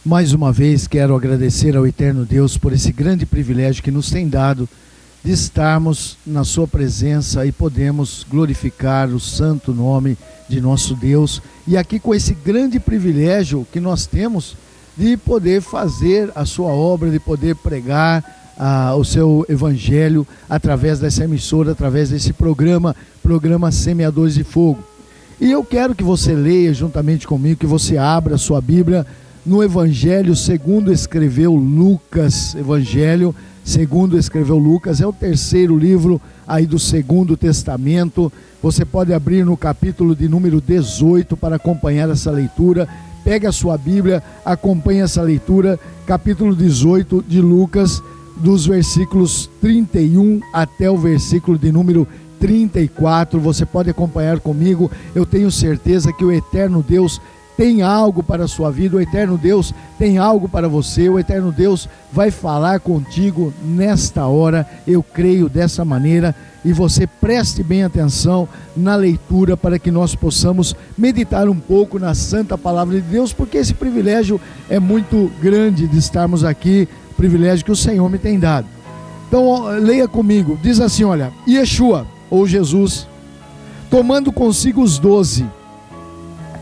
Mais uma vez quero agradecer ao Eterno Deus por esse grande privilégio que nos tem dado de estarmos na sua presença e podemos glorificar o santo nome de nosso Deus. E aqui com esse grande privilégio que nós temos de poder fazer a sua obra, de poder pregar o seu evangelho através dessa emissora, através desse programa Semeadores de Fogo. E eu quero que você leia juntamente comigo, que você abra a sua Bíblia no Evangelho segundo escreveu Lucas. Evangelho segundo escreveu Lucas, é o terceiro livro aí do Segundo Testamento. Você pode abrir no capítulo de número 18 para acompanhar essa leitura. Pega a sua Bíblia, acompanhe essa leitura, capítulo 18 de Lucas, dos versículos 31 até o versículo de número 34. Você pode acompanhar comigo. Eu tenho certeza que o Eterno Deus tem algo para a sua vida, o Eterno Deus tem algo para você, o Eterno Deus vai falar contigo nesta hora. Eu creio dessa maneira, e você preste bem atenção na leitura para que nós possamos meditar um pouco na santa palavra de Deus, porque esse privilégio é muito grande de estarmos aqui, privilégio que o Senhor me tem dado. Então leia comigo, diz assim, olha: Yeshua, ou Jesus, tomando consigo os 12,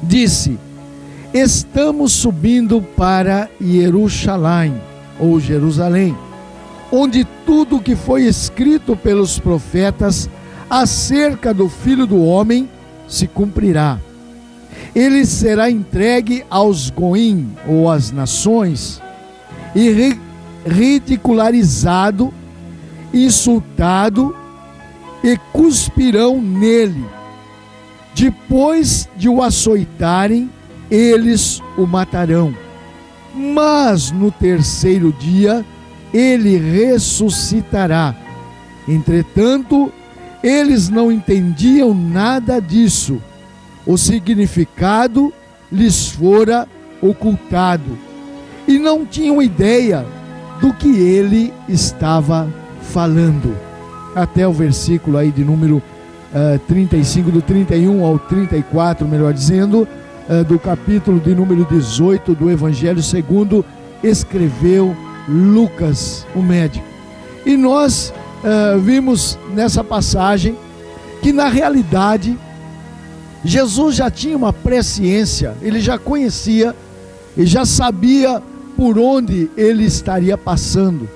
disse: estamos subindo para Jerusalém, ou Jerusalém, onde tudo o que foi escrito pelos profetas acerca do Filho do Homem se cumprirá. Ele será entregue aos goim, ou às nações, e ridicularizado, insultado, e cuspirão nele. Depois de o açoitarem, eles o matarão, mas no terceiro dia ele ressuscitará. Entretanto, eles não entendiam nada disso. O significado lhes fora ocultado e não tinham ideia do que ele estava falando. Até o versículo aí de número 35, do 31 ao 34, melhor dizendo, do capítulo de número 18 do Evangelho segundo escreveu Lucas, o médico. E nós vimos nessa passagem que na realidade Jesus já tinha uma presciência, ele já conhecia e já sabia por onde ele estaria passando,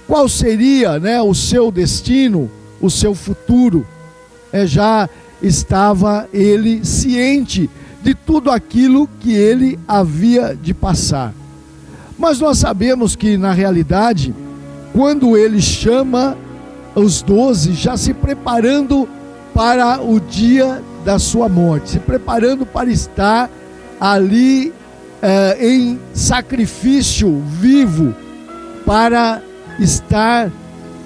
qual seria, o seu destino, o seu futuro. Já estava ele ciente de tudo aquilo que ele havia de passar. Mas nós sabemos que na realidade, quando ele chama os 12, já se preparando para o dia da sua morte, se preparando para estar ali em sacrifício vivo, para estar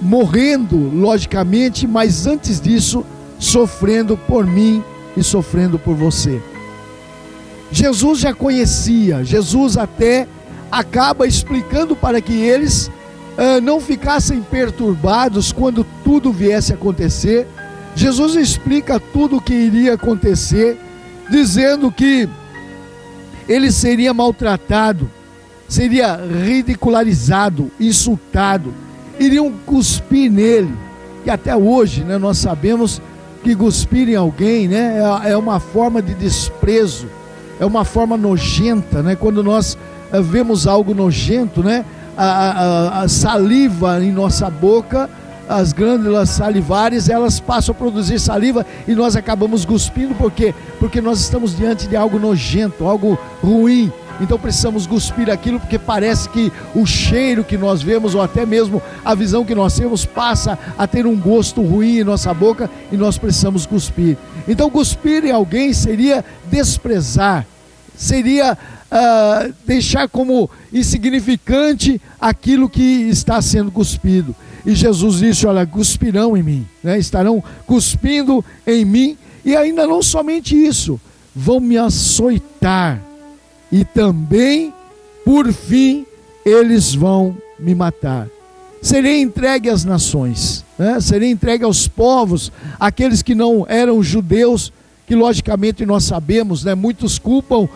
morrendo, logicamente, mas antes disso, sofrendo por mim e sofrendo por você. Jesus já conhecia, Jesus até acaba explicando para que eles não ficassem perturbados quando tudo viesse a acontecer. Jesus explica tudo o que iria acontecer, dizendo que ele seria maltratado, seria ridicularizado, insultado, iriam cuspir nele. E até hoje, nós sabemos que cuspir em alguém, é uma forma de desprezo, é uma forma nojenta, quando nós vemos algo nojento, a saliva em nossa boca, as glândulas salivares, elas passam a produzir saliva e nós acabamos cuspindo. Por quê? Porque nós estamos diante de algo nojento, algo ruim. Então precisamos cuspir aquilo, porque parece que o cheiro que nós vemos, ou até mesmo a visão que nós temos, passa a ter um gosto ruim em nossa boca e nós precisamos cuspir. Então cuspir em alguém seria desprezar, seria deixar como insignificante aquilo que está sendo cuspido. E Jesus disse: olha, cuspirão em mim, estarão cuspindo em mim, e ainda não somente isso, vão me açoitar, e também, por fim, eles vão me matar. Serei entregue às nações, serei entregue aos povos, aqueles que não eram judeus, que logicamente nós sabemos, muitos culpam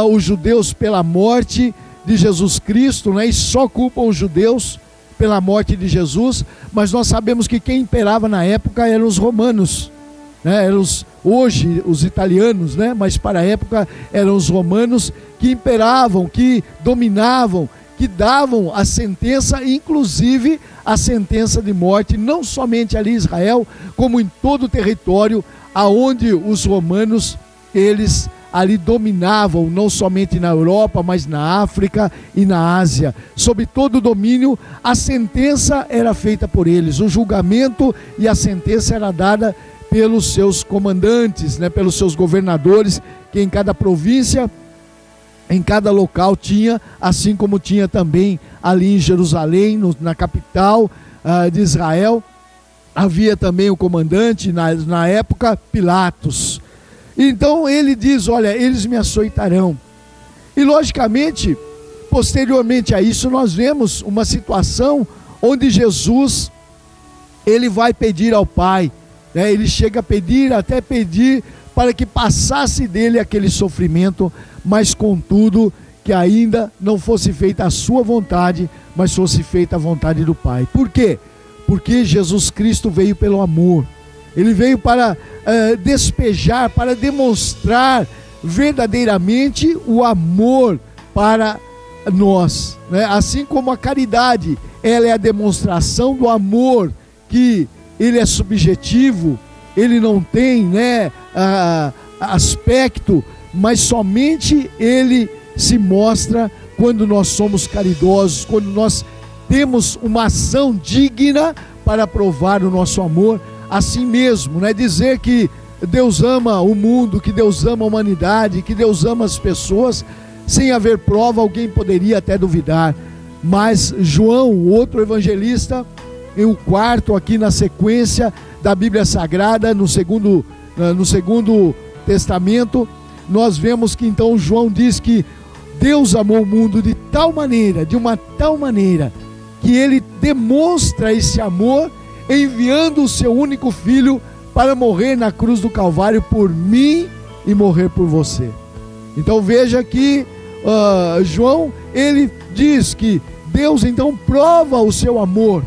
os judeus pela morte de Jesus Cristo, né? E só culpam os judeus pela morte de Jesus, mas nós sabemos que quem imperava na época eram os romanos, né? Eram hoje os italianos, né? Mas para a época eram os romanos que imperavam, que dominavam, que davam a sentença, inclusive a sentença de morte, não somente ali em Israel, como em todo o território aonde os romanos, eles ali dominavam, não somente na Europa, mas na África e na Ásia. Sob todo o domínio, a sentença era feita por eles, o julgamento e a sentença era dada pelos seus comandantes, né, pelos seus governadores, que em cada província, em cada local tinha, assim como tinha também ali em Jerusalém, na capital de Israel, havia também o comandante, na época, Pilatos. Então ele diz, olha, eles me açoitarão. E logicamente, posteriormente a isso, nós vemos uma situação onde Jesus, ele vai pedir ao Pai, né? Ele chega a pedir, até pedir para que passasse dele aquele sofrimento, mas contudo, que ainda não fosse feita a sua vontade, mas fosse feita a vontade do Pai. Por quê? Porque Jesus Cristo veio pelo amor. Ele veio para despejar, para demonstrar verdadeiramente o amor para nós, né? Assim como a caridade, ela é a demonstração do amor, que ele é subjetivo, ele não tem, né, aspecto, mas somente ele se mostra quando nós somos caridosos, quando nós temos uma ação digna para provar o nosso amor. Assim mesmo, né? Dizer que Deus ama o mundo, que Deus ama a humanidade, que Deus ama as pessoas, sem haver prova, alguém poderia até duvidar. Mas João, o outro evangelista, e o quarto aqui na sequência da Bíblia Sagrada, no segundo Testamento, nós vemos que então João diz que Deus amou o mundo de tal maneira, de uma tal maneira, que ele demonstra esse amor enviando o seu único filho para morrer na cruz do Calvário por mim e morrer por você. Então veja que João, ele diz que Deus então prova o seu amor,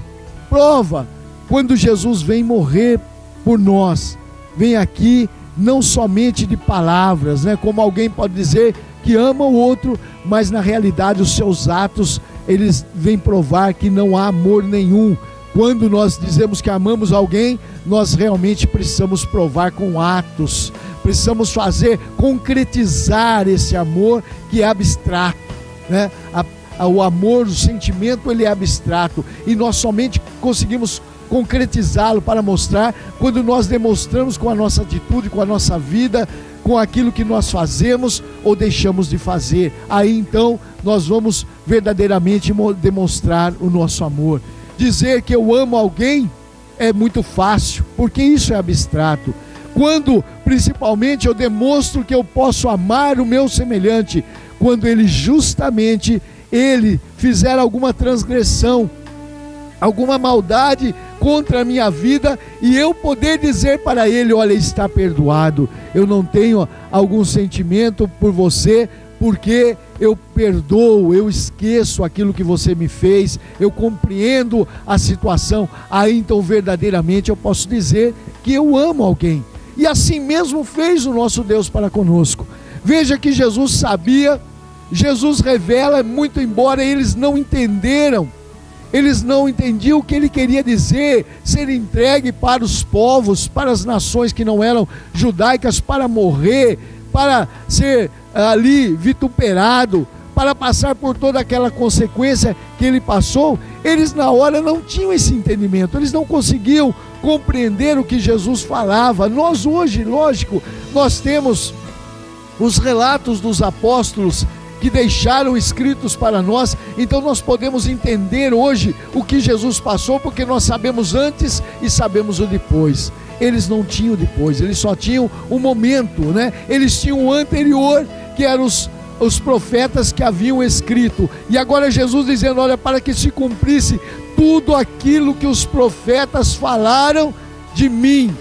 prova quando Jesus vem morrer por nós, vem aqui não somente de palavras, né? Como alguém pode dizer que ama o outro, mas na realidade os seus atos, eles vêm provar que não há amor nenhum. Quando nós dizemos que amamos alguém, nós realmente precisamos provar com atos, precisamos fazer, concretizar esse amor que é abstrato, né? O amor, o sentimento, ele é abstrato, e nós somente conseguimos concretizá-lo para mostrar quando nós demonstramos com a nossa atitude, com a nossa vida, com aquilo que nós fazemos ou deixamos de fazer. Aí então nós vamos verdadeiramente demonstrar o nosso amor. Dizer que eu amo alguém é muito fácil, porque isso é abstrato. Quando principalmente eu demonstro que eu posso amar o meu semelhante, quando ele justamente fizer alguma transgressão, alguma maldade contra a minha vida, e eu poder dizer para ele, olha, está perdoado, eu não tenho algum sentimento por você, porque eu perdoo, eu esqueço aquilo que você me fez, eu compreendo a situação. Aí então verdadeiramente eu posso dizer que eu amo alguém. E assim mesmo fez o nosso Deus para conosco. Veja que Jesus sabia, Jesus revela, muito embora eles não entenderam, eles não entendiam o que ele queria dizer, ser entregue para os povos, para as nações que não eram judaicas, para morrer, para ser ali vituperado, para passar por toda aquela consequência que ele passou. Eles na hora não tinham esse entendimento, eles não conseguiam compreender o que Jesus falava. Nós hoje, lógico, nós temos os relatos dos apóstolos que deixaram escritos para nós, então nós podemos entender hoje o que Jesus passou, porque nós sabemos antes e sabemos o depois. Eles não tinham o depois, eles só tinham o momento, né? Eles tinham o anterior, que eram os profetas que haviam escrito, e agora Jesus dizendo, olha, para que se cumprisse tudo aquilo que os profetas falaram de mim,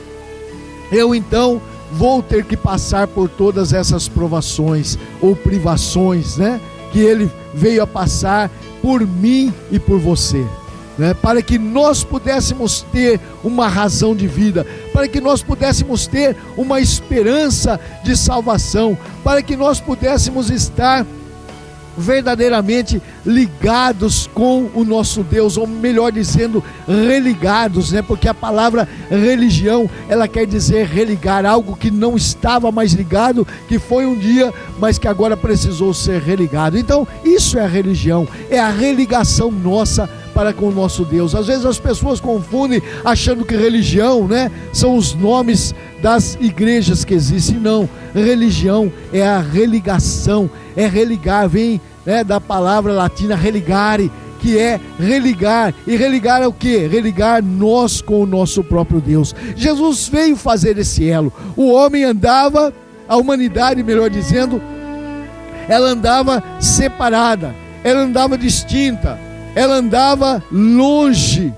eu então vou ter que passar por todas essas provações ou privações, né? Que ele veio a passar por mim e por você, né? Para que nós pudéssemos ter uma razão de vida, para que nós pudéssemos ter uma esperança de salvação, para que nós pudéssemos estar verdadeiramente ligados com o nosso Deus, ou melhor dizendo, religados, né? Porque a palavra religião, ela quer dizer religar, algo que não estava mais ligado, que foi um dia, mas que agora precisou ser religado. Então, isso é a religião, é a religação nossa para com o nosso Deus. Às vezes as pessoas confundem, achando que religião, né, são os nomes das igrejas que existem. Não, religião é a religação, é religar, vem, né, da palavra latina religare, que é religar. E religar é o quê? Religar nós com o nosso próprio Deus. Jesus veio fazer esse elo. O homem andava, a humanidade, melhor dizendo, ela andava separada, ela andava distinta, ela andava longe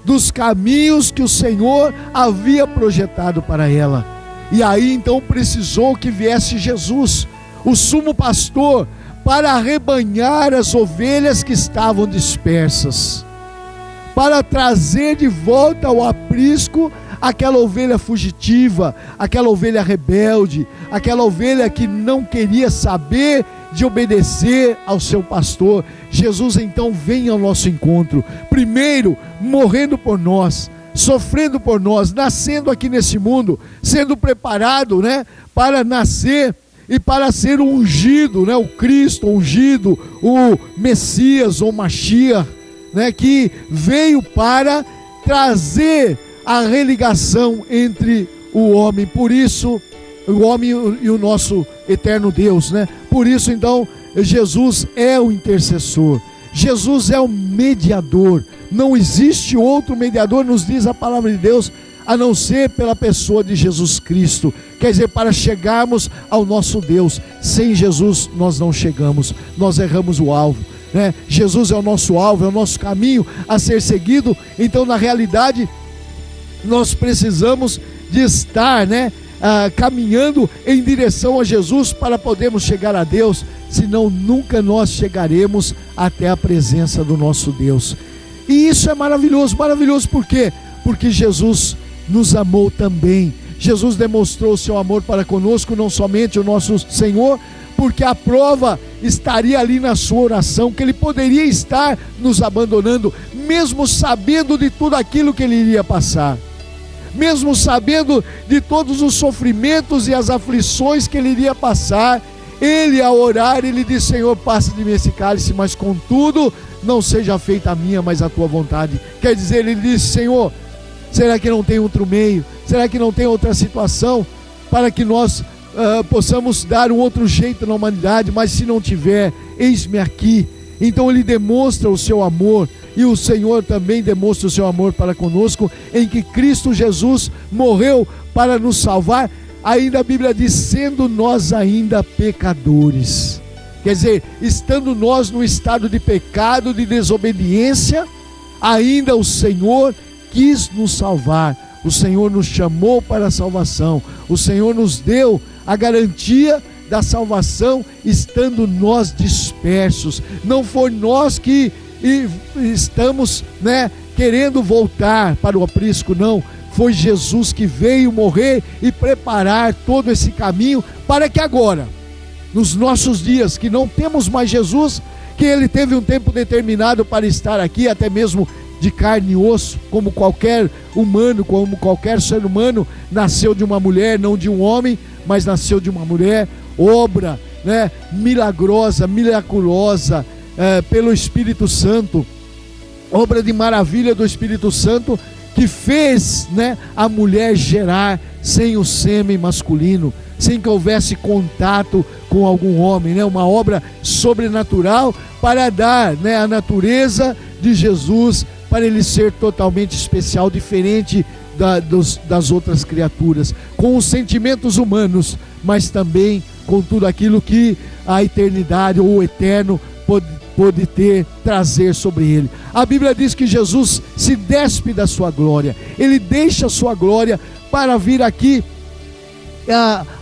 dos caminhos que o Senhor havia projetado para ela. E aí então precisou que viesse Jesus, o sumo pastor, para arrebanhar as ovelhas que estavam dispersas, para trazer de volta ao aprisco aquela ovelha fugitiva, aquela ovelha rebelde, aquela ovelha que não queria saber de obedecer ao seu pastor. Jesus então vem ao nosso encontro, primeiro morrendo por nós, sofrendo por nós, nascendo aqui nesse mundo, sendo preparado, né, para nascer e para ser ungido, né, o Cristo ungido, o Messias ou Mashiach, né, que veio para trazer a religação entre o homem. Por isso, o homem e o nosso eterno Deus, né? Por isso então Jesus é o intercessor, Jesus é o mediador. Não existe outro mediador, nos diz a palavra de Deus, a não ser pela pessoa de Jesus Cristo. Quer dizer, para chegarmos ao nosso Deus, sem Jesus nós não chegamos, nós erramos o alvo, né? Jesus é o nosso alvo, é o nosso caminho a ser seguido. Então, na realidade, nós precisamos de estar, né, caminhando em direção a Jesus para podermos chegar a Deus, senão nunca nós chegaremos até a presença do nosso Deus. E isso é maravilhoso. Maravilhoso por quê? Porque Jesus nos amou também. Jesus demonstrou o seu amor para conosco, não somente o nosso Senhor, porque a prova estaria ali na sua oração, que Ele poderia estar nos abandonando, mesmo sabendo de tudo aquilo que Ele iria passar, mesmo sabendo de todos os sofrimentos e as aflições que Ele iria passar. Ele, ao orar, Ele disse: Senhor, passa de mim esse cálice, mas contudo não seja feita a minha, mas a tua vontade. Quer dizer, Ele disse: Senhor, será que não tem outro meio? Será que não tem outra situação para que nós possamos dar um outro jeito na humanidade? Mas se não tiver, eis-me aqui. Então Ele demonstra o seu amor, e o Senhor também demonstra o seu amor para conosco, em que Cristo Jesus morreu para nos salvar. Ainda a Bíblia diz: sendo nós ainda pecadores. Quer dizer, estando nós no estado de pecado, de desobediência, ainda o Senhor quis nos salvar. O Senhor nos chamou para a salvação. O Senhor nos deu a garantia da salvação, estando nós dispersos. Não foi nós que estamos, né, querendo voltar para o aprisco, não. Foi Jesus que veio morrer e preparar todo esse caminho para que agora, nos nossos dias que não temos mais Jesus, que Ele teve um tempo determinado para estar aqui, até mesmo de carne e osso, como qualquer humano, como qualquer ser humano, nasceu de uma mulher, não de um homem, mas nasceu de uma mulher. Obra, né, milagrosa, miraculosa, pelo Espírito Santo, obra de maravilha do Espírito Santo, que fez, né, a mulher gerar sem o sêmen masculino, sem que houvesse contato com algum homem, né? Uma obra sobrenatural para dar, né, a natureza de Jesus, para Ele ser totalmente especial, diferente das outras criaturas, com os sentimentos humanos, mas também com tudo aquilo que a eternidade ou o eterno pode trazer sobre Ele. A Bíblia diz que Jesus se despe da sua glória, Ele deixa a sua glória para vir aqui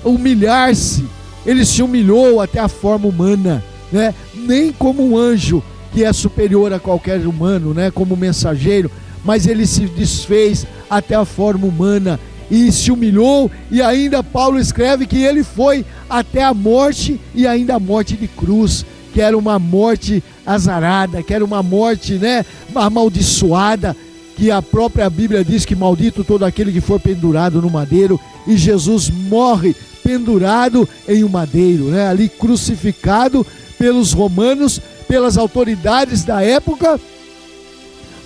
humilhar-se. Ele se humilhou até a forma humana, né? Nem como um anjo que é superior a qualquer humano, né? Como mensageiro, mas ele se desfez até a forma humana e se humilhou, e ainda Paulo escreve que ele foi até a morte, e ainda a morte de cruz, que era uma morte azarada, que era uma morte, né, amaldiçoada, que a própria Bíblia diz que maldito todo aquele que for pendurado no madeiro, e Jesus morre pendurado em um madeiro, né, ali crucificado pelos romanos, pelas autoridades da época,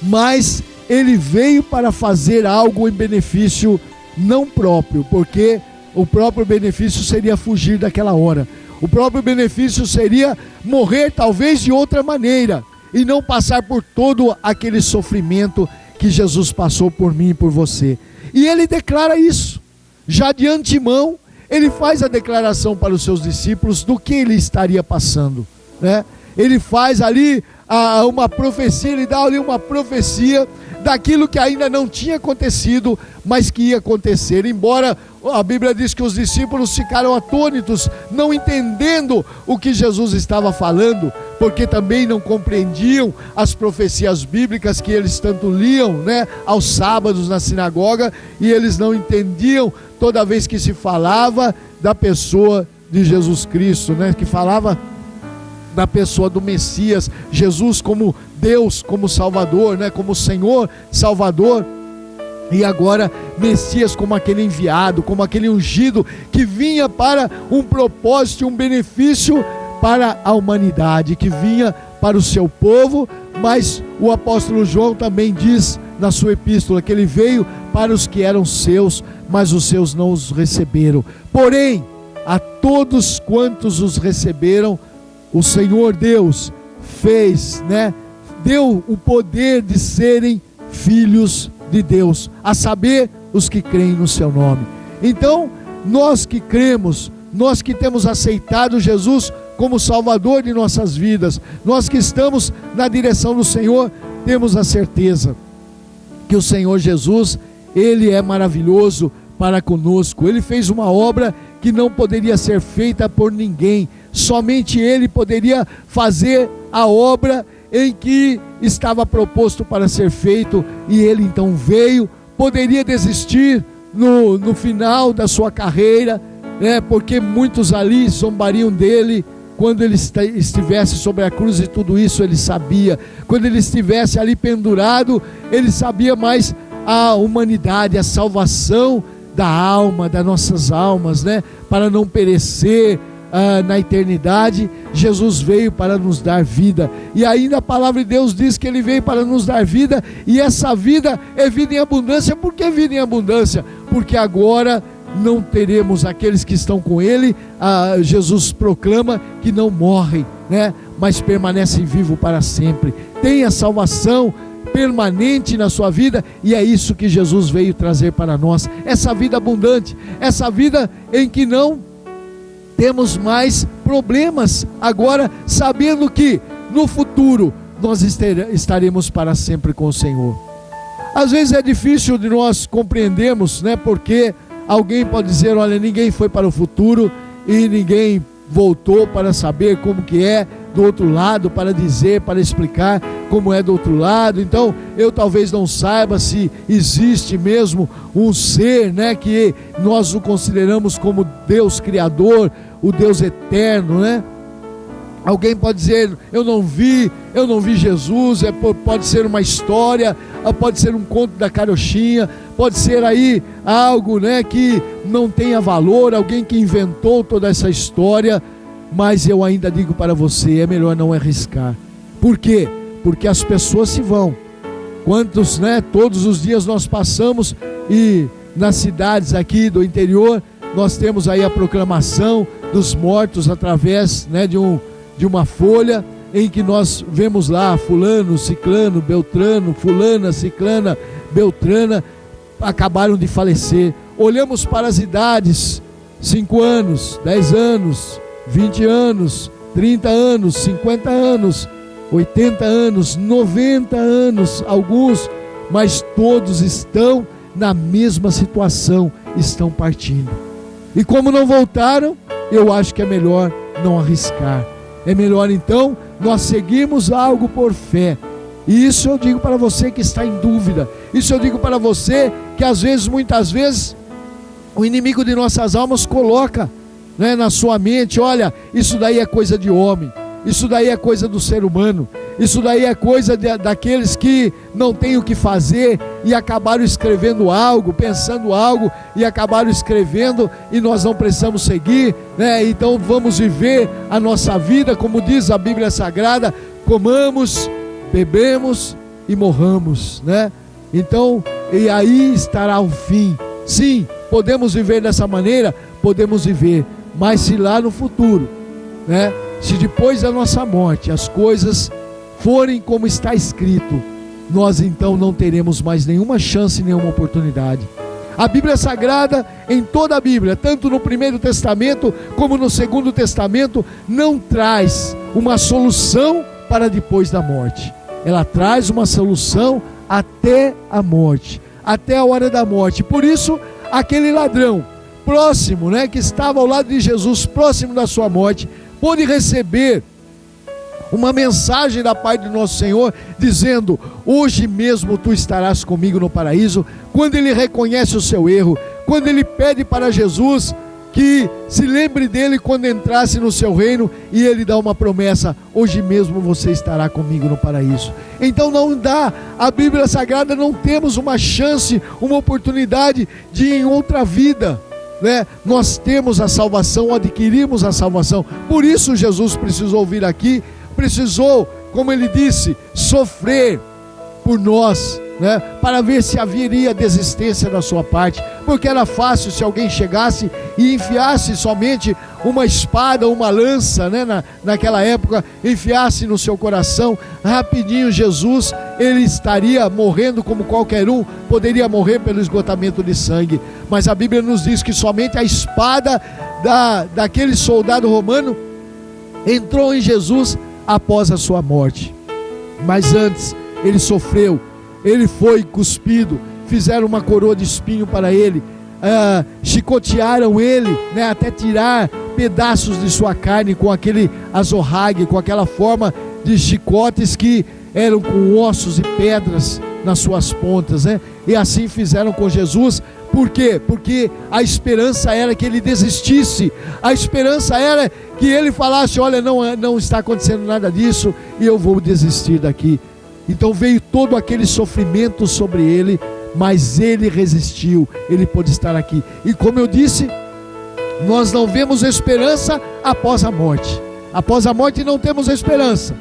mas ele veio para fazer algo em benefício não próprio, porque o próprio benefício seria fugir daquela hora. O próprio benefício seria morrer talvez de outra maneira e não passar por todo aquele sofrimento que Jesus passou por mim e por você. E ele declara isso, já de antemão, ele faz a declaração para os seus discípulos do que ele estaria passando, né? Ele faz ali uma profecia, ele dá ali uma profecia daquilo que ainda não tinha acontecido, mas que ia acontecer. Embora a Bíblia diz que os discípulos ficaram atônitos, não entendendo o que Jesus estava falando, porque também não compreendiam as profecias bíblicas que eles tanto liam, né, aos sábados na sinagoga, e eles não entendiam toda vez que se falava da pessoa de Jesus Cristo, né, que falava da pessoa do Messias, Jesus como Deus, como Salvador, né, como Senhor Salvador, e agora Messias como aquele enviado, como aquele ungido que vinha para um propósito, um benefício para a humanidade, que vinha para o seu povo. Mas o apóstolo João também diz na sua epístola que ele veio para os que eram seus, mas os seus não os receberam. Porém, a todos quantos os receberam, o Senhor Deus fez, né, deu o poder de serem filhos de Deus, a saber, os que creem no seu nome. Então, nós que cremos, nós que temos aceitado Jesus como Salvador de nossas vidas, nós que estamos na direção do Senhor, temos a certeza que o Senhor Jesus, Ele é maravilhoso para conosco. Ele fez uma obra que não poderia ser feita por ninguém, somente Ele poderia fazer a obra em que estava proposto para ser feito, e Ele então veio. Poderia desistir no final da sua carreira, né, porque muitos ali zombariam dele quando ele estivesse sobre a cruz, e tudo isso ele sabia. Quando ele estivesse ali pendurado, ele sabia, mais a humanidade, a salvação da alma, das nossas almas, né, para não perecer na eternidade. Jesus veio para nos dar vida, e ainda a palavra de Deus diz que Ele veio para nos dar vida, e essa vida é vida em abundância. Por que vida em abundância? Porque agora não teremos aqueles que estão com Ele. Jesus proclama que não morrem, né, mas permanecem vivos para sempre, tem a salvação permanente na sua vida, e é isso que Jesus veio trazer para nós, essa vida abundante, essa vida em que não temos mais problemas, agora sabendo que no futuro nós estaremos para sempre com o Senhor. Às vezes é difícil de nós compreendermos, né, porque alguém pode dizer: olha, ninguém foi para o futuro e ninguém voltou para saber como que é do outro lado, para dizer, para explicar como é do outro lado. Então eu talvez não saiba se existe mesmo um ser, né, que nós o consideramos como Deus Criador, o Deus eterno, né? Alguém pode dizer: eu não vi Jesus. Pode ser uma história, pode ser um conto da carochinha, pode ser aí algo, né, que não tenha valor, alguém que inventou toda essa história. Mas eu ainda digo para você, é melhor não arriscar. Por quê? Porque as pessoas se vão. Quantos, né, todos os dias nós passamos, e nas cidades aqui do interior nós temos aí a proclamação dos mortos através, né, de uma folha, em que nós vemos lá fulano, ciclano, beltrano, fulana, ciclana, beltrana, acabaram de falecer. Olhamos para as idades: 5 anos, 10 anos, 20 anos, 30 anos, 50 anos, 80 anos, 90 anos, alguns, mas todos estão na mesma situação, estão partindo. E como não voltaram, eu acho que é melhor não arriscar. É melhor então nós seguirmos algo por fé. E isso eu digo para você que está em dúvida. Isso eu digo para você que às vezes, muitas vezes, o inimigo de nossas almas coloca, né, na sua mente: olha, isso daí é coisa de homem, isso daí é coisa do ser humano, isso daí é coisa daqueles que não têm o que fazer e acabaram escrevendo algo, pensando algo e acabaram escrevendo, e nós não precisamos seguir, né? Então vamos viver a nossa vida, como diz a Bíblia Sagrada: comamos, bebemos e morramos, né? Então, e aí estará o fim. Sim, podemos viver dessa maneira, podemos viver, mas se lá no futuro, né, se depois da nossa morte as coisas forem como está escrito, nós então não teremos mais nenhuma chance, nenhuma oportunidade. A Bíblia Sagrada, em toda a Bíblia, tanto no Primeiro Testamento como no Segundo Testamento, não traz uma solução para depois da morte. Ela traz uma solução até a morte, até a hora da morte. Por isso, aquele ladrão próximo, né, que estava ao lado de Jesus, próximo da sua morte, pôde receber uma mensagem da parte do nosso Senhor, dizendo: hoje mesmo tu estarás comigo no paraíso. Quando ele reconhece o seu erro, quando ele pede para Jesus que se lembre dele quando entrasse no seu reino, e ele dá uma promessa: hoje mesmo você estará comigo no paraíso. Então não dá, a Bíblia Sagrada não temos uma chance, uma oportunidade de ir em outra vida, né? Nós temos a salvação, adquirimos a salvação. Por isso Jesus precisou vir aqui, precisou, como ele disse, sofrer por nós, né? Para ver se haveria desistência da sua parte, porque era fácil se alguém chegasse e enfiasse somente uma espada, uma lança, né? Naquela época, enfiasse no seu coração, rapidinho Jesus, ele estaria morrendo como qualquer um, poderia morrer pelo esgotamento de sangue. Mas a Bíblia nos diz que somente a espada daquele soldado romano entrou em Jesus após a sua morte. Mas antes ele sofreu, ele foi cuspido, fizeram uma coroa de espinho para ele, chicotearam ele, né, até tirar pedaços de sua carne com aquele azorrague, com aquela forma de chicotes que eram com ossos e pedras nas suas pontas, né? E assim fizeram com Jesus. Por quê? Porque a esperança era que ele desistisse, a esperança era que ele falasse: olha, não está acontecendo nada disso e eu vou desistir daqui. Então veio todo aquele sofrimento sobre ele, mas ele resistiu, ele pôde estar aqui. E como eu disse, nós não vemos esperança após a morte. Após a morte não temos esperança,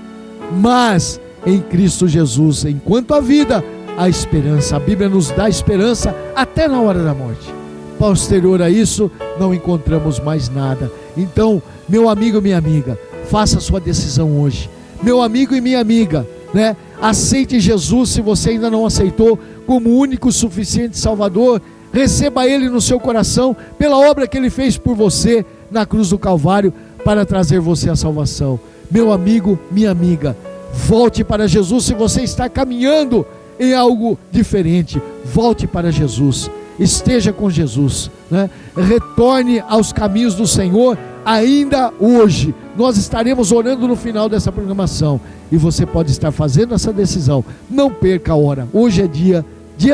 mas em Cristo Jesus, enquanto há vida, há esperança. A Bíblia nos dá esperança até na hora da morte. Posterior a isso, não encontramos mais nada. Então, meu amigo, minha amiga, faça a sua decisão hoje. Meu amigo e minha amiga, né? Aceite Jesus, se você ainda não aceitou, como único, suficiente Salvador. Receba Ele no seu coração, pela obra que Ele fez por você na cruz do Calvário, para trazer você a salvação. Meu amigo, minha amiga, volte para Jesus. Se você está caminhando em algo diferente, volte para Jesus, esteja com Jesus, né? Retorne aos caminhos do Senhor. Ainda hoje nós estaremos orando no final dessa programação, e você pode estar fazendo essa decisão. Não perca a hora. Hoje é dia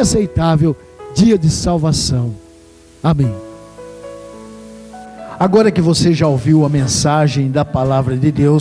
aceitável, dia de salvação. Amém. Agora que você já ouviu a mensagem da palavra de Deus,